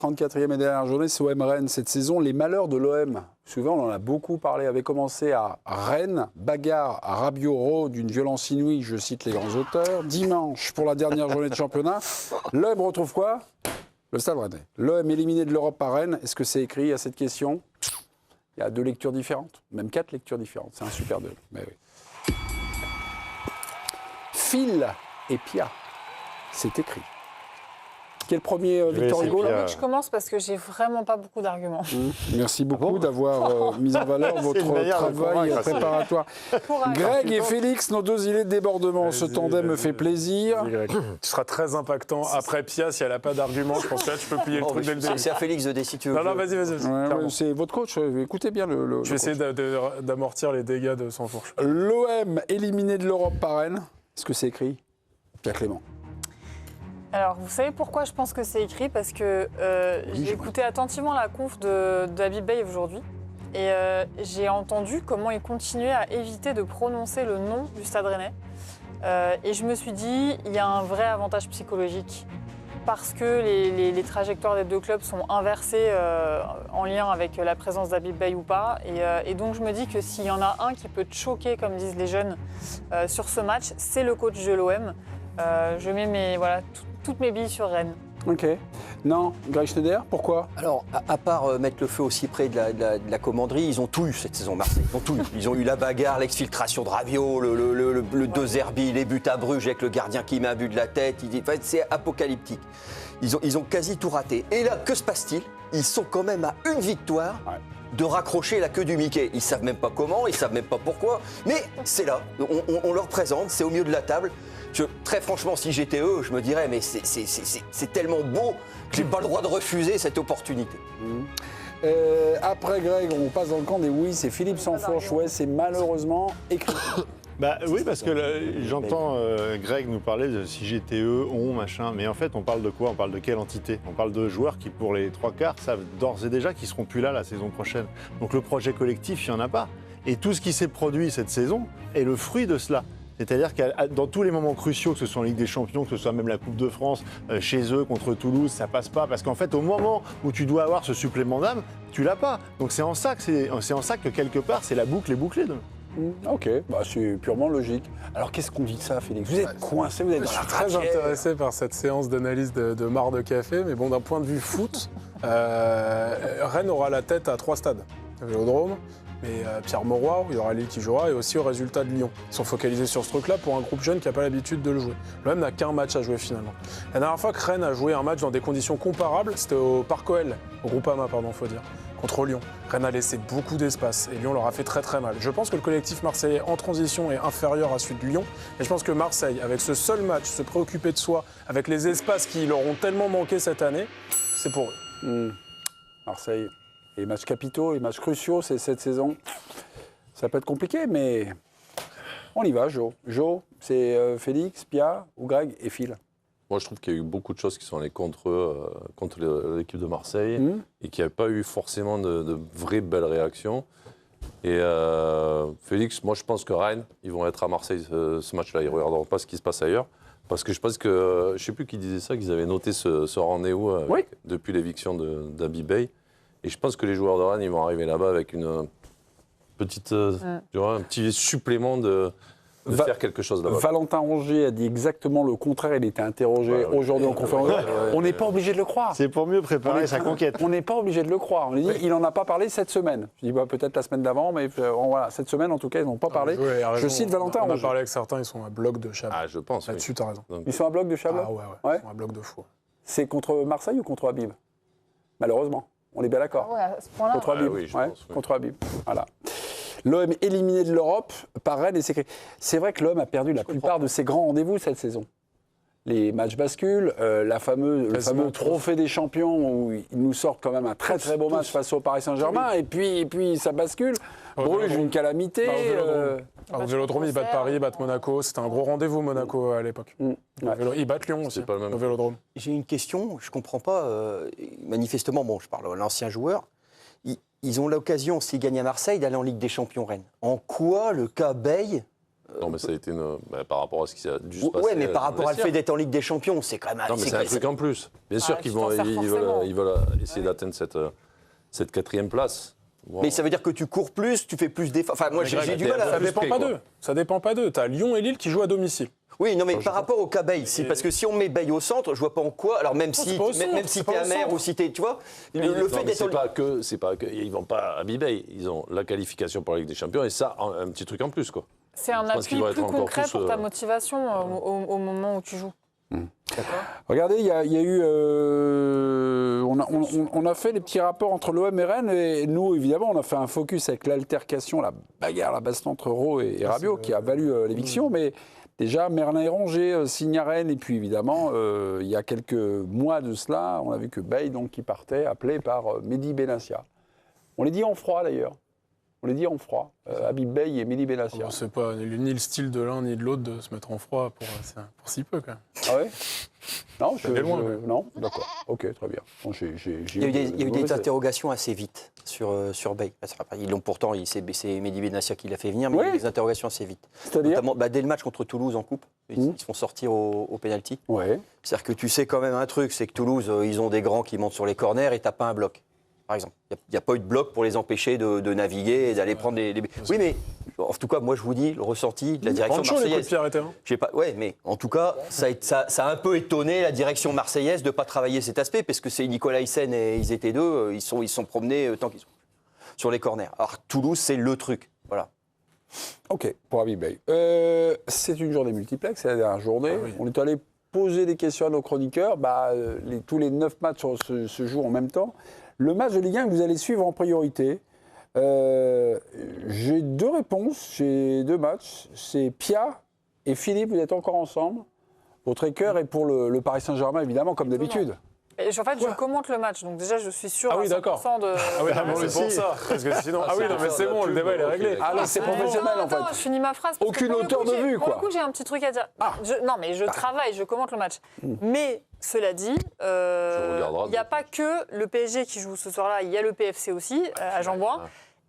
34e et dernière journée, c'est OM Rennes cette saison. Les malheurs de l'OM, souvent on en a beaucoup parlé, avaient commencé à Rennes, bagarre à Rabiot d'une violence inouïe, je cite les grands auteurs. Dimanche, pour la dernière journée de championnat, l'OM retrouve quoi? Le Stade Rennais. L'OM éliminé de l'Europe par Rennes, est-ce que c'est écrit à cette question? Il y a 2 lectures différentes, même 4 lectures différentes, c'est un super duel. Mais oui. Phil et Pia, c'est écrit. Quel premier, Victor Hugo là? Je commence parce que j'ai vraiment pas beaucoup d'arguments. Merci beaucoup d'avoir mis en valeur votre travail préparatoire. Greg et Félix, nos 2 îlets de débordement. Ce tandem me fait plaisir. Tu seras très impactant après Pia si elle n'a pas d'arguments. Je pense que là, tu peux plier le truc dès le début. C'est à Félix de décider si tu veux. Non, vas-y. Ouais, c'est votre coach. Écoutez bien le Je vais essayer d'amortir les dégâts de son fourche. L'OM éliminé de l'Europe par Rennes. Est-ce que c'est écrit? Pierre Clément. Alors, vous savez pourquoi je pense que c'est écrit? Parce que j'ai écouté attentivement la conf d'Habib Beye aujourd'hui et j'ai entendu comment il continuait à éviter de prononcer le nom du Stade Rennais. Et je me suis dit, il y a un vrai avantage psychologique parce que les trajectoires des 2 clubs sont inversées en lien avec la présence d'Habib Beye ou pas. Et donc, je me dis que s'il y en a un qui peut te choquer, comme disent les jeunes, sur ce match, c'est le coach de l'OM. Je mets toutes mes billes sur Rennes. Ok. Non, Greg Schneider, pourquoi? Alors, à part mettre le feu aussi près de la commanderie, ils ont tout eu cette saison, Marseille. Ils ont tout eu. Ils ont eu la bagarre, l'exfiltration de Rabiot, le 2 Zerbi, les buts à Bruges avec le gardien qui met un but de la tête. Enfin, c'est apocalyptique. Ils ont quasi tout raté. Et là, que se passe-t-il? Ils sont quand même à une victoire de raccrocher la queue du Mickey. Ils ne savent même pas comment, ils ne savent même pas pourquoi. Mais c'est là. On leur présente, c'est au milieu de la table. Très franchement, si j'étais eux, je me dirais, mais c'est tellement beau que j'ai pas le droit de refuser cette opportunité. Après Greg, on passe dans le camp des oui, c'est Philippe Sansfourche. Ouais, c'est malheureusement écrit. Oui, parce que j'entends Greg nous parler de si j'étais eux, machin. Mais en fait, on parle de quoi? On parle de quelle entité? On parle de joueurs qui, pour les 3/4, savent d'ores et déjà qu'ils seront plus là la saison prochaine. Donc le projet collectif, il n'y en a pas. Et tout ce qui s'est produit cette saison est le fruit de cela. C'est-à-dire que dans tous les moments cruciaux, que ce soit en Ligue des Champions, que ce soit même la Coupe de France, chez eux, contre Toulouse, ça passe pas. Parce qu'en fait, au moment où tu dois avoir ce supplément d'âme, tu l'as pas. Donc c'est en ça que quelque part, c'est la boucle est bouclée. Ok, c'est purement logique. Alors qu'est-ce qu'on dit de ça, Félix? Vous êtes coincé, vous êtes dans la très intéressé par cette séance d'analyse de marre de café, mais bon, d'un point de vue foot, Rennes aura la tête à 3 stades. Le Vélodrome, mais Pierre Mauroy, il y aura Lille qui jouera, et aussi au résultat de Lyon. Ils sont focalisés sur ce truc-là pour un groupe jeune qui n'a pas l'habitude de le jouer. L'OM n'a qu'un match à jouer finalement. La dernière fois que Rennes a joué un match dans des conditions comparables, c'était au Parc OL, au Groupama, faut dire, contre Lyon. Rennes a laissé beaucoup d'espace et Lyon leur a fait très très mal. Je pense que le collectif marseillais en transition est inférieur à celui de Lyon, et je pense que Marseille, avec ce seul match, se préoccuper de soi, avec les espaces qui leur ont tellement manqué cette année, c'est pour eux. Marseille. Les matchs capitaux, les matchs cruciaux, c'est cette saison. Ça peut être compliqué, mais on y va, Jo. Jo, c'est Félix, Pia ou Greg et Phil. Moi, je trouve qu'il y a eu beaucoup de choses qui sont allées contre l'équipe de Marseille et qu'il n'y avait pas eu forcément de vraies belles réactions. Et Félix, moi, je pense que Rennes, ils vont être à Marseille ce match-là. Ils ne regarderont pas ce qui se passe ailleurs. Parce que je pense que, je ne sais plus qui disait ça, qu'ils avaient noté ce rendez-vous depuis l'éviction d'Habib Beye. Et je pense que les joueurs de Rennes, ils vont arriver là-bas avec un petit supplément de faire quelque chose là-bas. Valentin Rongier a dit exactement le contraire. Il était interrogé aujourd'hui en conférence. On n'est pas obligé de le croire. C'est pour mieux préparer sa conquête. On n'est pas obligé de le croire. On dit, il n'en a pas parlé cette semaine. Je dis peut-être la semaine d'avant, mais voilà, cette semaine, en tout cas, ils n'ont pas parlé. Je cite Valentin Rongier. On a parlé avec certains, ils sont à bloc de Chabat. Ah, je pense. Là-dessus, tu as raison. Ils sont à bloc de Chabat? Ah ouais. Ils sont à bloc de fou. C'est contre Marseille ou contre Habib? Malheureusement. On est bien d'accord. Ouais, à ce point-là. Contre Habib. Oui, je pense, contre Habib. Voilà. L'OM éliminé de l'Europe par Rennes et c'est vrai que l'OM a perdu la plupart de ses grands rendez-vous cette saison. Les matchs basculent, le fameux trophée des champions où ils nous sortent quand même un très très beau match face au Paris Saint-Germain et puis ça bascule. Bruges, une calamité. Au Vélodrome, ils battent Paris, ils battent Monaco. C'était un gros rendez-vous, Monaco, à l'époque. Ils battent Lyon aussi, pas le même. au Vélodrome. J'ai une question, je ne comprends pas. Manifestement, je parle à l'ancien joueur. Ils ont l'occasion, s'ils gagnent à Marseille, d'aller en Ligue des Champions Rennes. En quoi le cas Beye Non, mais ça a été par rapport à ce qui s'est dû se passer. Ouais, mais par dans rapport à le vestiaire. fait d'être en Ligue des Champions, c'est quand même. Non, mais c'est un truc en plus. Bien sûr tu qu'ils t'en sers forcément. veulent essayer d'atteindre cette 4e place. Bon. Mais ça veut dire que tu cours plus, tu fais plus d'efforts. Enfin, moi, j'ai du mal à. Ça plus dépend près, pas quoi. d'eux. Ça dépend pas d'eux. T'as Lyon et Lille qui jouent à domicile. Oui, non, mais par rapport au cas Baye, c'est parce que si on met Baye au centre, je vois pas en quoi. Alors même si, c'est pas au centre, même si c'est pas t'es au amer centre. ou si t'es, tu vois, le Non, fait mais d'être en c'est pas que ils vont pas à Bibey, ils ont la qualification pour la Ligue des Champions et ça un petit truc en plus quoi. C'est un Je pense appui qu'ils vont plus être encore concret tous, pour ta motivation au moment où tu joues. Regardez, il y a eu. On a fait les petits rapports entre l'OM et Rennes, et nous, évidemment, on a fait un focus avec l'altercation, la bagarre, la baston entre Rowe et Rabiot, qui a valu l'éviction. Mais déjà, Merlin et Rongier signent à Rennes, et puis évidemment, il y a quelques mois de cela, on a vu que Baye, donc, qui partait, appelé par Mehdi Benassia. On les dit en froid, d'ailleurs. On les dit en froid. Habib Beye et Mehdi Benassia. C'est pas ni le style de l'un ni de l'autre de se mettre en froid pour si peu, quand même. Ah ouais. Non, loin, ouais. non, d'accord. Ok, très bien. Bon, Il y a eu des interrogations assez vite sur Baye. Ils l'ont pourtant, c'est Mehdi Benassia qui l'a fait venir, mais il y a eu des interrogations assez vite. C'est-à-dire Notamment dès le match contre Toulouse en coupe, ils se font sortir au pénalty. Ouais. C'est-à-dire que tu sais quand même un truc, c'est que Toulouse, ils ont des grands qui montent sur les corners et t'as pas un bloc. Par exemple, il n'y a pas eu de bloc pour les empêcher de naviguer et d'aller prendre les. Oui, mais en tout cas, moi je vous dis, le ressenti de la direction Franchement, les coups de marseillaise. pied arrêtés, hein. J'ai pas, ouais, mais en tout cas, ça a un peu étonné la direction marseillaise de ne pas travailler cet aspect, parce que c'est Nicolas Hyssen et ils étaient deux, ils sont promenés tant qu'ils sont sur les corners. Alors Toulouse, c'est le truc, voilà. Ok, pour Habib Beye. C'est une journée multiplex, c'est la dernière journée. Ah oui. On est allé poser des questions à nos chroniqueurs. Tous les 9 matchs se jouent en même temps. Le match de Ligue 1 que vous allez suivre en priorité, j'ai 2 réponses, j'ai 2 matchs. C'est Pia et Philippe, vous êtes encore ensemble. Votre écœur est pour le Paris Saint-Germain, évidemment, comme d'habitude. Et en fait, je commente le match, donc déjà, je suis sûre Ah oui, à 100% d'accord. de... Ah oui, c'est pour ça. Parce que sinon. Ah oui, non, mais c'est bon, le débat il est réglé. Ah là, c'est professionnel, en Attends, fait. je finis ma phrase. parce que Aucune pour le hauteur coup, de vue, Pour quoi. le coup, j'ai un petit truc à dire. Non, mais je travaille, je commente le match. Mais cela dit, regarderas, il n'y a donc. pas que le PSG qui joue ce soir-là, il y a le PFC aussi, à Jean-Bouin.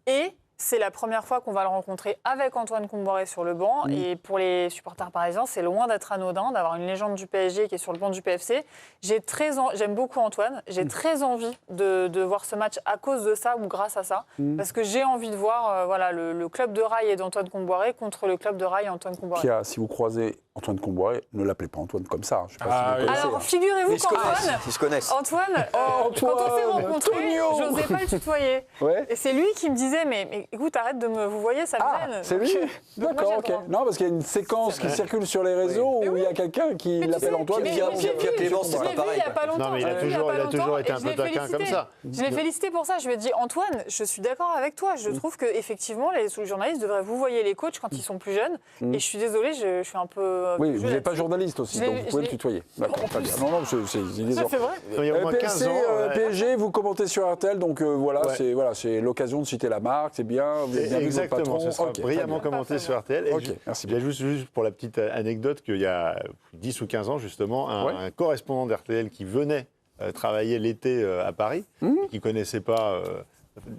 Et c'est la première fois qu'on va le rencontrer avec Antoine Comboiré sur le banc. Et pour les supporters parisiens, c'est loin d'être anodin d'avoir une légende du PSG qui est sur le banc du PFC. J'aime beaucoup Antoine. J'ai très envie de voir ce match à cause de ça ou grâce à ça. Parce que j'ai envie de voir le club de rail et d'Antoine Comboiré contre le club de rail et Antoine Comboiré. Pia, si vous croisez Antoine Comboiré, ne l'appelez pas Antoine comme ça. Je sais pas si vous le connaissez, Alors, hein. figurez-vous qu'Antoine... Ils se connaissent. Antoine, quand on s'est rencontrés, Antonio j'osais pas le tutoyer. Ouais. Et c'est lui qui me disait, mais écoute, arrête de me vous voyez, ça me Ah, gêne. c'est lui. Donc, moi, D'accord, j'ai ok. le droit. Non, parce qu'il y a une séquence qui circule sur les réseaux où il y a quelqu'un qui Mais tu l'appelle sais, Antoine. mais Pierre- j'ai vu, Pierre Clément, je c'est pas l'ai vu pareil, il y a pas longtemps. Non, mais il a je l'ai vu toujours- pas il a toujours longtemps, été et un je peu l'ai taquin comme félicité. ça. Je l'ai félicité pour ça. Je lui ai dit, Antoine, je suis d'accord avec toi. Je trouve que effectivement, les journalistes devraient vous voyez les coachs quand ils sont plus jeunes. Et je suis désolée, je suis un peu. Oui, vieux vous n'êtes pas là-dessus. journaliste aussi, Je l'ai- donc vous je pouvez l'ai- le tutoyer. D'accord, En très plus. bien. Non, il est Ça, c'est vrai. Il y a au moins 15 PFC, ans. PSG, vous commentez sur RTL, donc Ouais. c'est l'occasion de citer la marque, c'est bien. Vous avez bien vu votre Exactement, patron. ce sera Ok, très brillamment bien. commenté sur RTL. Et Ok, merci il y a juste pour la petite anecdote qu'il y a 10 ou 15 ans, justement, un correspondant d'RTL qui venait travailler l'été à Paris, qui ne connaissait pas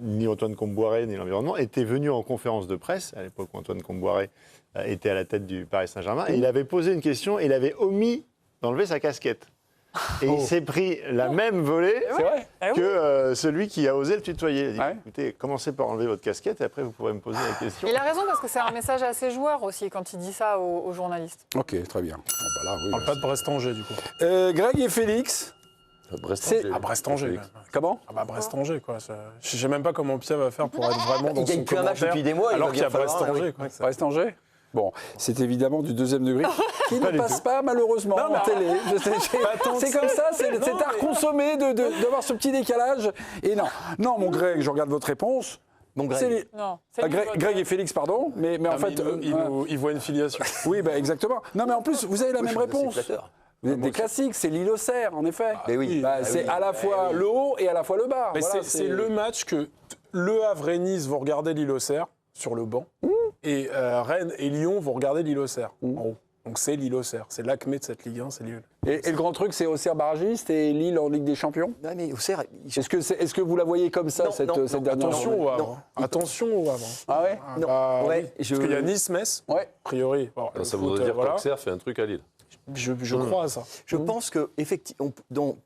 ni Antoine Comboiré ni l'environnement, était venu en conférence de presse, à l'époque où Antoine Comboiré était à la tête du Paris Saint-Germain, et il avait posé une question et il avait omis d'enlever sa casquette. Et il s'est pris la même volée C'est vrai. Ah oui. que celui qui a osé le tutoyer. Il a dit, Ouais. écoutez, commencez par enlever votre casquette et après vous pourrez me poser la question. Il a raison parce que c'est un message à ses joueurs aussi quand il dit ça aux journalistes. Ok, très bien. Bon, bah là, oui, On parle pas de Brest-Angers, du coup. Greg et Félix, Brest-Angers. Ah, Brest-Angers. Félix. ouais. comment Ah bah Brest-Angers, quoi. Je sais même pas comment Pia va faire pour être vraiment dans Il son gagne plus un match commentaire, depuis des mois, il alors va qu'il y a bien falloir, Brest-Angers, quoi. Brest-Angers. Bon, c'est évidemment du 2e degré, qui ne passe pas malheureusement Non, mais en télé. tant C'est que comme ça, c'est. c'est Non, à mais- consommer d'avoir ce petit décalage. Et non, mon Greg, je regarde votre réponse. Bon, Greg. C'est les- Non, Ah, Greg et Félix, pardon, mais en Ah, mais fait, il voit une filiation. oui, bah, exactement. Non, mais en plus, vous avez la même réponse. C'est flatteur. Vous êtes des classiques, c'est l'île au cerf, en effet. Mais oui. Bah, Ah c'est oui. à la fois le haut et à la fois le bas. Mais Voilà, c'est le match que Le Havre et Nice vont regarder l'île Auxerre sur le banc. Et Rennes et Lyon vont regarder l'île Auxerre en haut. Donc c'est Lille-Auxerre. C'est l'acmé de cette Ligue 1, c'est Lille. Et le grand truc, c'est Auxerre barragiste et Lille en Ligue des Champions. Ouais, mais Auxerre, Est-ce que vous la voyez comme ça, Non, cette non, dernière Attention journée au Havre. Attention au Havre. Ah ouais Non, Bah, ouais, oui. Parce qu'il y a Nice-Metz, Ouais. a priori. Bon, le Ça foot, voudrait dire voilà. qu'Auxerre fait un truc à Lille. Je crois à ça. Je pense que, effectivement,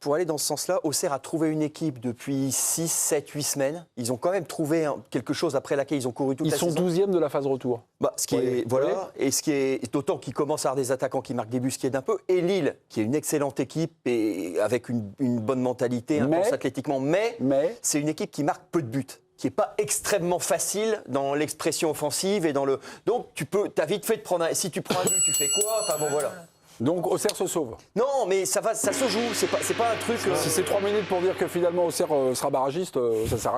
pour aller dans ce sens-là, Auxerre a trouvé une équipe depuis 6, 7, 8 semaines. Ils ont quand même trouvé quelque chose après laquelle ils ont couru toute Ils la sont saison. 12e de la phase retour. Bah, ce qui Ouais. est, voilà, et ce qui est d'autant qu'ils commencent à avoir des attaquants qui marquent des buts, ce qui est d'un peu. Et Lille, qui est une excellente équipe et avec une bonne mentalité, intense athlétiquement, mais c'est une équipe qui marque peu de buts, qui n'est pas extrêmement facile dans l'expression offensive et dans le. Donc t'as vite fait de prendre un. Si tu prends un but, tu fais quoi? Enfin bon, voilà. Donc Auxerre se sauve. Non, mais ça se joue. C'est pas un truc. Si c'est 3 minutes pour dire que finalement Auxerre sera barragiste, ça sert à rien.